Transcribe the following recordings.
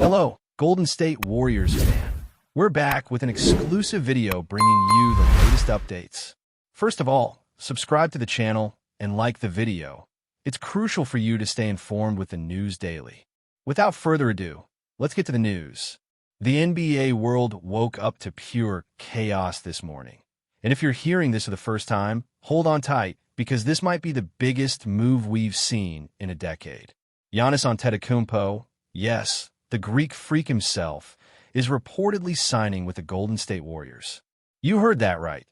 Hello, Golden State Warriors fan. We're back with an exclusive video bringing you the latest updates. First of all, subscribe to the channel and like the video. It's crucial for you to stay informed with the news daily. Without further ado, let's get to the news. The NBA world woke up to pure chaos this morning. And if you're hearing this for the first time, hold on tight, because this might be the biggest move we've seen in a decade. Giannis Antetokounmpo, yes, the Greek freak himself, is reportedly signing with the Golden State Warriors. You heard that right.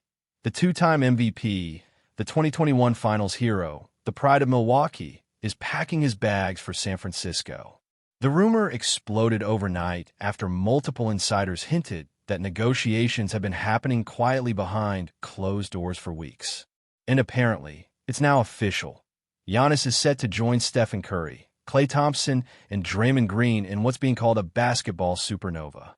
The two-time MVP, the 2021 Finals hero, the pride of Milwaukee, is packing his bags for San Francisco. The rumor exploded overnight after multiple insiders hinted that negotiations have been happening quietly behind closed doors for weeks. And apparently, it's now official. Giannis is set to join Stephen Curry, Klay Thompson, and Draymond Green in what's being called a basketball supernova.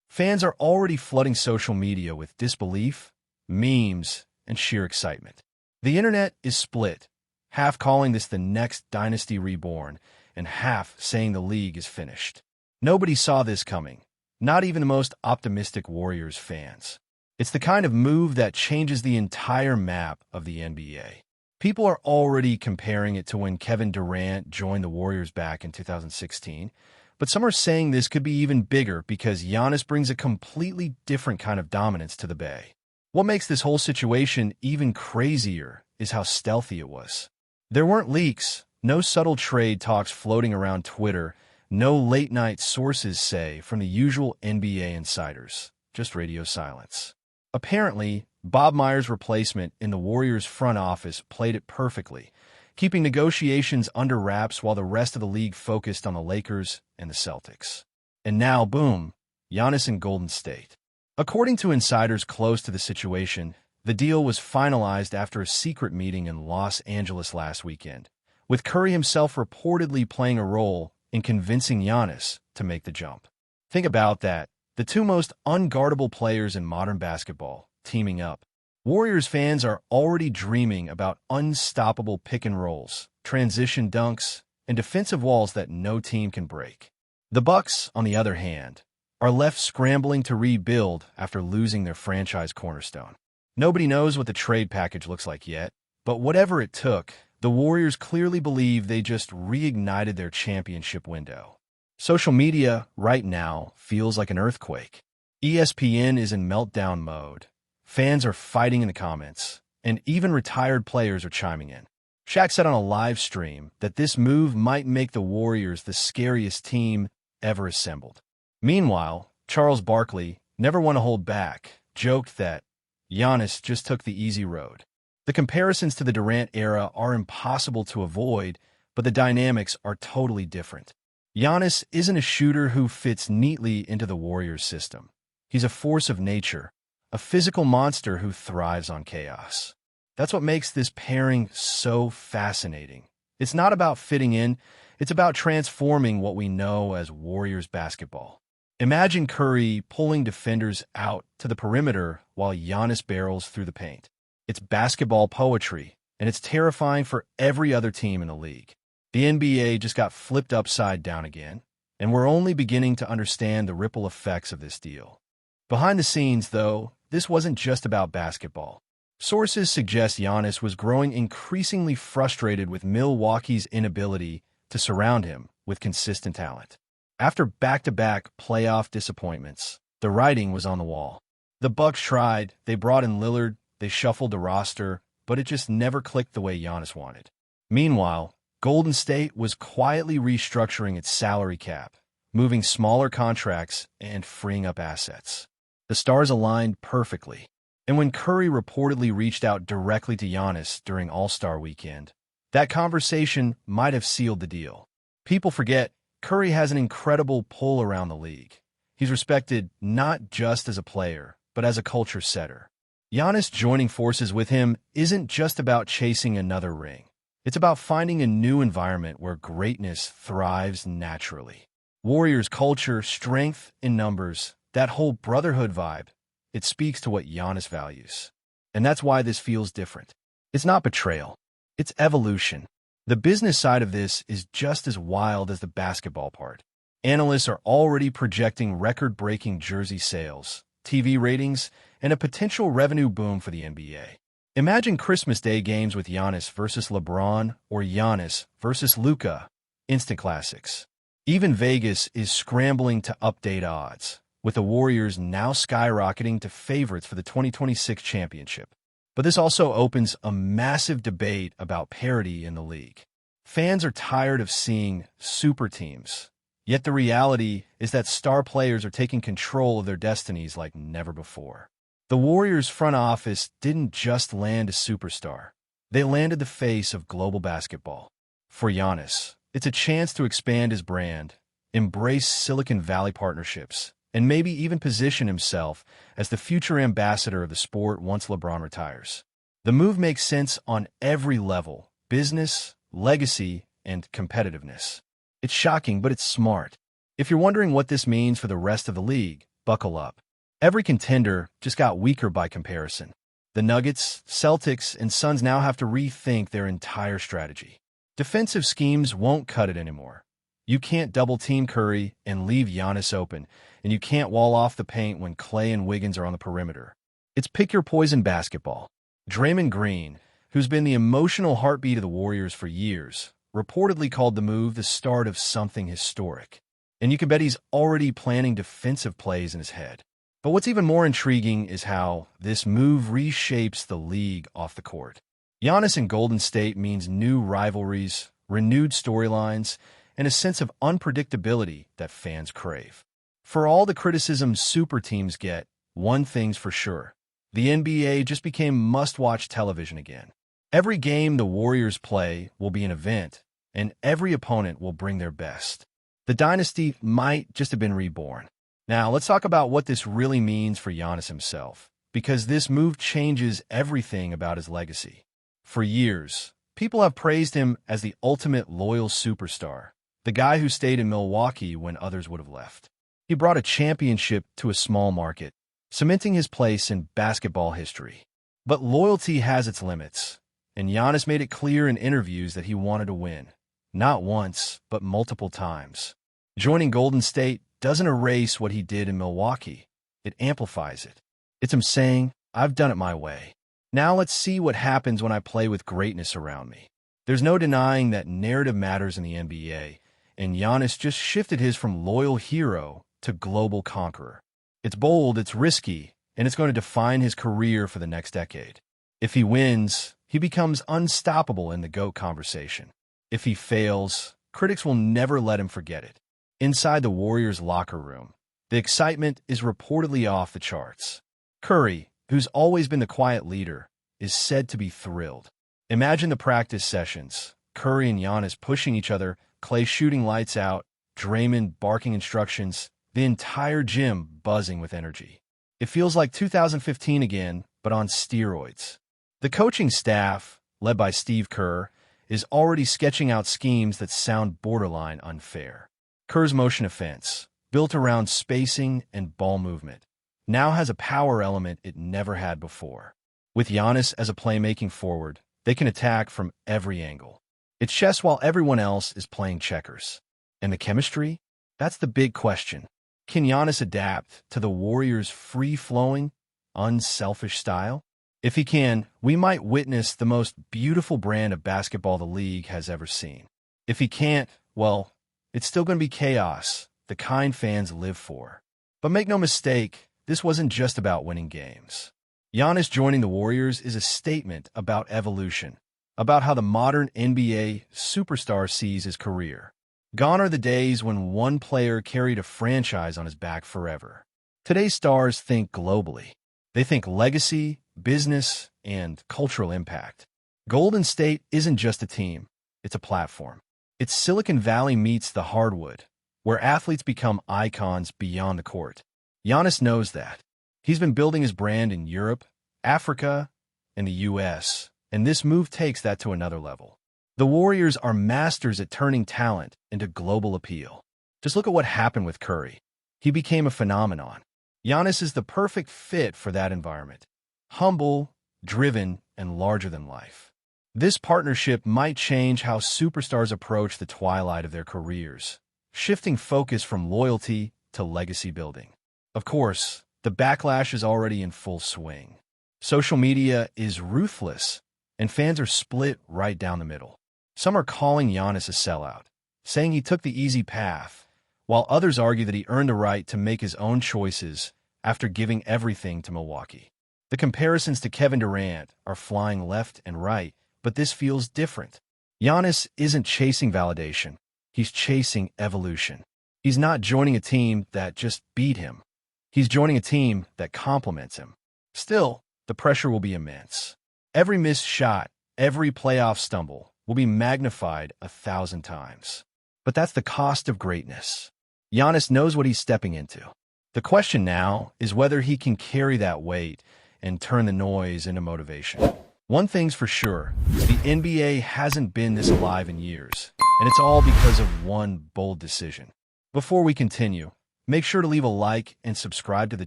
Fans are already flooding social media with disbelief, memes, and sheer excitement. The internet is split, half calling this the next dynasty reborn, and half saying the league is finished. Nobody saw this coming, not even the most optimistic Warriors fans. It's the kind of move that changes the entire map of the NBA. People are already comparing it to when Kevin Durant joined the Warriors back in 2016, but some are saying this could be even bigger because Giannis brings a completely different kind of dominance to the Bay. What makes this whole situation even crazier is how stealthy it was. There weren't leaks, no subtle trade talks floating around Twitter, no late-night sources say from the usual NBA insiders, just radio silence. Apparently, Bob Myers' replacement in the Warriors' front office played it perfectly, keeping negotiations under wraps while the rest of the league focused on the Lakers and the Celtics. And now, boom, Giannis in Golden State. According to insiders close to the situation, the deal was finalized after a secret meeting in Los Angeles last weekend, with Curry himself reportedly playing a role in convincing Giannis to make the jump. Think about that. The two most unguardable players in modern basketball teaming up. Warriors fans are already dreaming about unstoppable pick and rolls, transition dunks, and defensive walls that no team can break. The Bucks, on the other hand, are left scrambling to rebuild after losing their franchise cornerstone. Nobody knows what the trade package looks like yet, but whatever it took, the Warriors clearly believe they just reignited their championship window. Social media, right now, feels like an earthquake. ESPN is in meltdown mode. Fans are fighting in the comments, and even retired players are chiming in. Shaq said on a live stream that this move might make the Warriors the scariest team ever assembled. Meanwhile, Charles Barkley, never one to hold back, joked that Giannis just took the easy road. The comparisons to the Durant era are impossible to avoid, but the dynamics are totally different. Giannis isn't a shooter who fits neatly into the Warriors system. He's a force of nature, a physical monster who thrives on chaos. That's what makes this pairing so fascinating. It's not about fitting in, it's about transforming what we know as Warriors basketball. Imagine Curry pulling defenders out to the perimeter while Giannis barrels through the paint. It's basketball poetry, and it's terrifying for every other team in the league. The NBA just got flipped upside down again, and we're only beginning to understand the ripple effects of this deal. Behind the scenes, though, this wasn't just about basketball. Sources suggest Giannis was growing increasingly frustrated with Milwaukee's inability to surround him with consistent talent. After back-to-back playoff disappointments, the writing was on the wall. The Bucks tried, they brought in Lillard, they shuffled the roster, but it just never clicked the way Giannis wanted. Meanwhile, Golden State was quietly restructuring its salary cap, moving smaller contracts and freeing up assets. The stars aligned perfectly. And when Curry reportedly reached out directly to Giannis during All-Star Weekend, that conversation might have sealed the deal. People forget, Curry has an incredible pull around the league. He's respected not just as a player, but as a culture setter. Giannis joining forces with him isn't just about chasing another ring. It's about finding a new environment where greatness thrives naturally. Warriors culture, strength in numbers, that whole brotherhood vibe, it speaks to what Giannis values. And that's why this feels different. It's not betrayal. It's evolution. The business side of this is just as wild as the basketball part. Analysts are already projecting record-breaking jersey sales, TV ratings, and a potential revenue boom for the NBA. Imagine Christmas Day games with Giannis versus LeBron or Giannis versus Luka. Instant classics. Even Vegas is scrambling to update odds, with the Warriors now skyrocketing to favorites for the 2026 championship. But this also opens a massive debate about parity in the league. Fans are tired of seeing super teams. Yet the reality is that star players are taking control of their destinies like never before. The Warriors' front office didn't just land a superstar. They landed the face of global basketball. For Giannis, it's a chance to expand his brand, embrace Silicon Valley partnerships, and maybe even position himself as the future ambassador of the sport once LeBron retires. The move makes sense on every level: business, legacy, and competitiveness. It's shocking, but it's smart. If you're wondering what this means for the rest of the league, buckle up. Every contender just got weaker by comparison. The Nuggets, Celtics, and Suns now have to rethink their entire strategy. Defensive schemes won't cut it anymore. You can't double-team Curry and leave Giannis open, and you can't wall off the paint when Klay and Wiggins are on the perimeter. It's pick-your-poison basketball. Draymond Green, who's been the emotional heartbeat of the Warriors for years, reportedly called the move the start of something historic. And you can bet he's already planning defensive plays in his head. But what's even more intriguing is how this move reshapes the league off the court. Giannis in Golden State means new rivalries, renewed storylines, and a sense of unpredictability that fans crave. For all the criticism super teams get, one thing's for sure: the NBA just became must-watch television again. Every game the Warriors play will be an event, and every opponent will bring their best. The dynasty might just have been reborn. Now, let's talk about what this really means for Giannis himself, because this move changes everything about his legacy. For years, people have praised him as the ultimate loyal superstar, the guy who stayed in Milwaukee when others would have left. He brought a championship to a small market, cementing his place in basketball history. But loyalty has its limits, and Giannis made it clear in interviews that he wanted to win, not once, but multiple times. Joining Golden State doesn't erase what he did in Milwaukee. It amplifies it. It's him saying, "I've done it my way. Now let's see what happens when I play with greatness around me." There's no denying that narrative matters in the NBA, and Giannis just shifted his from loyal hero to global conqueror. It's bold, it's risky, and it's going to define his career for the next decade. If he wins, he becomes unstoppable in the GOAT conversation. If he fails, critics will never let him forget it. Inside the Warriors' locker room, the excitement is reportedly off the charts. Curry, who's always been the quiet leader, is said to be thrilled. Imagine the practice sessions: Curry and Giannis pushing each other, Klay shooting lights out, Draymond barking instructions, the entire gym buzzing with energy. It feels like 2015 again, but on steroids. The coaching staff, led by Steve Kerr, is already sketching out schemes that sound borderline unfair. Kerr's motion offense, built around spacing and ball movement, now has a power element it never had before. With Giannis as a playmaking forward, they can attack from every angle. It's chess while everyone else is playing checkers. And the chemistry? That's the big question. Can Giannis adapt to the Warriors' free-flowing, unselfish style? If he can, we might witness the most beautiful brand of basketball the league has ever seen. If he can't, well, it's still going to be chaos, the kind fans live for. But make no mistake, this wasn't just about winning games. Giannis joining the Warriors is a statement about evolution, about how the modern NBA superstar sees his career. Gone are the days when one player carried a franchise on his back forever. Today's stars think globally. They think legacy, business, and cultural impact. Golden State isn't just a team, it's a platform. It's Silicon Valley meets the hardwood, where athletes become icons beyond the court. Giannis knows that. He's been building his brand in Europe, Africa, and the US, and this move takes that to another level. The Warriors are masters at turning talent into global appeal. Just look at what happened with Curry. He became a phenomenon. Giannis is the perfect fit for that environment. Humble, driven, and larger than life. This partnership might change how superstars approach the twilight of their careers, shifting focus from loyalty to legacy building. Of course, the backlash is already in full swing. Social media is ruthless, and fans are split right down the middle. Some are calling Giannis a sellout, saying he took the easy path, while others argue that he earned the right to make his own choices after giving everything to Milwaukee. The comparisons to Kevin Durant are flying left and right, but this feels different. Giannis isn't chasing validation. He's chasing evolution. He's not joining a team that just beat him. He's joining a team that complements him. Still, the pressure will be immense. Every missed shot, every playoff stumble will be magnified 1,000 times. But that's the cost of greatness. Giannis knows what he's stepping into. The question now is whether he can carry that weight and turn the noise into motivation. One thing's for sure, the NBA hasn't been this alive in years, and it's all because of one bold decision. Before we continue, make sure to leave a like and subscribe to the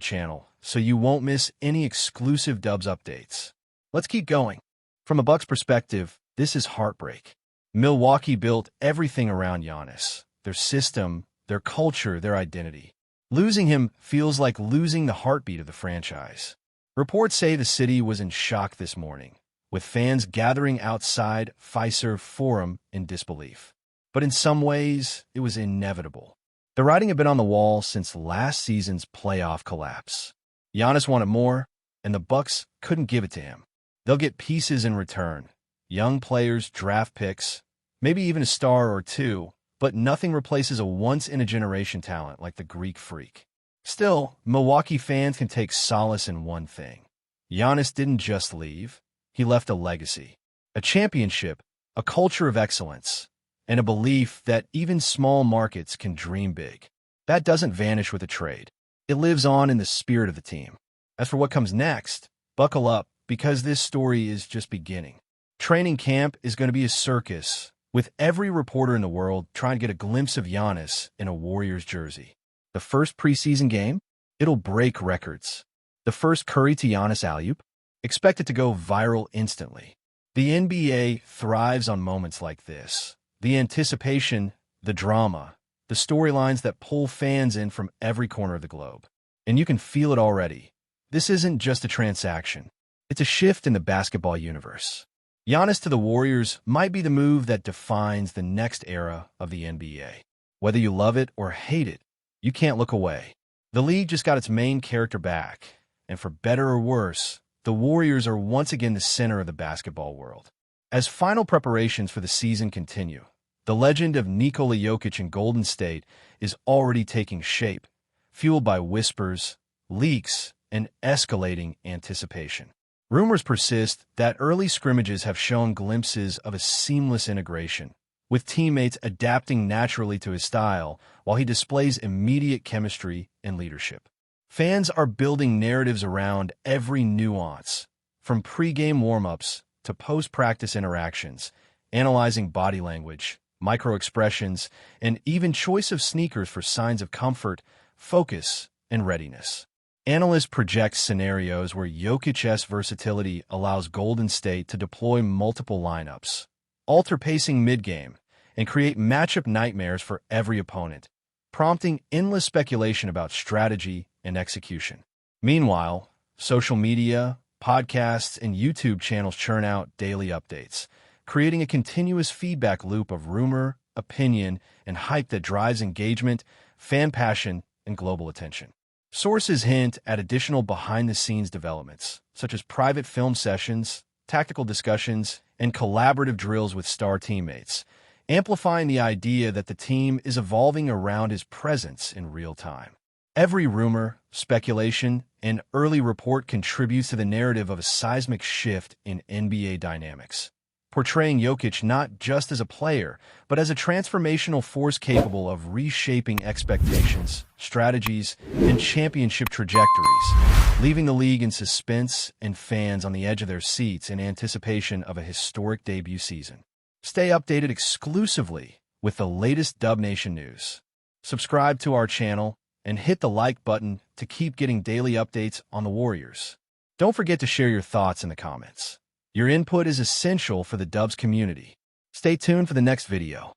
channel so you won't miss any exclusive Dubs updates. Let's keep going. From a Bucks perspective, this is heartbreak. Milwaukee built everything around Giannis, their system, their culture, their identity. Losing him feels like losing the heartbeat of the franchise. Reports say the city was in shock this morning, with fans gathering outside Fiserv Forum in disbelief. But in some ways, it was inevitable. The writing had been on the wall since last season's playoff collapse. Giannis wanted more, and the Bucks couldn't give it to him. They'll get pieces in return. Young players, draft picks, maybe even a star or two, but nothing replaces a once-in-a-generation talent like the Greek Freak. Still, Milwaukee fans can take solace in one thing. Giannis didn't just leave. He left a legacy, a championship, a culture of excellence, and a belief that even small markets can dream big. That doesn't vanish with a trade. It lives on in the spirit of the team. As for what comes next, buckle up, because this story is just beginning. Training camp is going to be a circus, with every reporter in the world trying to get a glimpse of Giannis in a Warriors jersey. The first preseason game? It'll break records. The first Curry to Giannis alley-oop? Expect it to go viral instantly. The NBA thrives on moments like this. The anticipation, the drama, the storylines that pull fans in from every corner of the globe. And you can feel it already. This isn't just a transaction. It's a shift in the basketball universe. Giannis to the Warriors might be the move that defines the next era of the NBA. Whether you love it or hate it, you can't look away. The league just got its main character back, and for better or worse, the Warriors are once again the center of the basketball world. As final preparations for the season continue, the legend of Nikola Jokic in Golden State is already taking shape, fueled by whispers, leaks, and escalating anticipation. Rumors persist that early scrimmages have shown glimpses of a seamless integration, with teammates adapting naturally to his style while he displays immediate chemistry and leadership. Fans are building narratives around every nuance, from pre-game warm-ups to post-practice interactions, analyzing body language, micro-expressions, and even choice of sneakers for signs of comfort, focus, and readiness. Analysts project scenarios where Jokic's versatility allows Golden State to deploy multiple lineups, alter pacing mid-game, and create matchup nightmares for every opponent, prompting endless speculation about strategy and execution. Meanwhile, social media, podcasts, and YouTube channels churn out daily updates, creating a continuous feedback loop of rumor, opinion, and hype that drives engagement, fan passion, and global attention. Sources hint at additional behind-the-scenes developments, such as private film sessions, tactical discussions, and collaborative drills with star teammates, amplifying the idea that the team is evolving around his presence in real time. Every rumor, speculation, and early report contributes to the narrative of a seismic shift in NBA dynamics, portraying Jokic not just as a player, but as a transformational force capable of reshaping expectations, strategies, and championship trajectories, leaving the league in suspense and fans on the edge of their seats in anticipation of a historic debut season. Stay updated exclusively with the latest Dub Nation news. Subscribe to our channel and hit the like button to keep getting daily updates on the Warriors. Don't forget to share your thoughts in the comments. Your input is essential for the Dubs community. Stay tuned for the next video.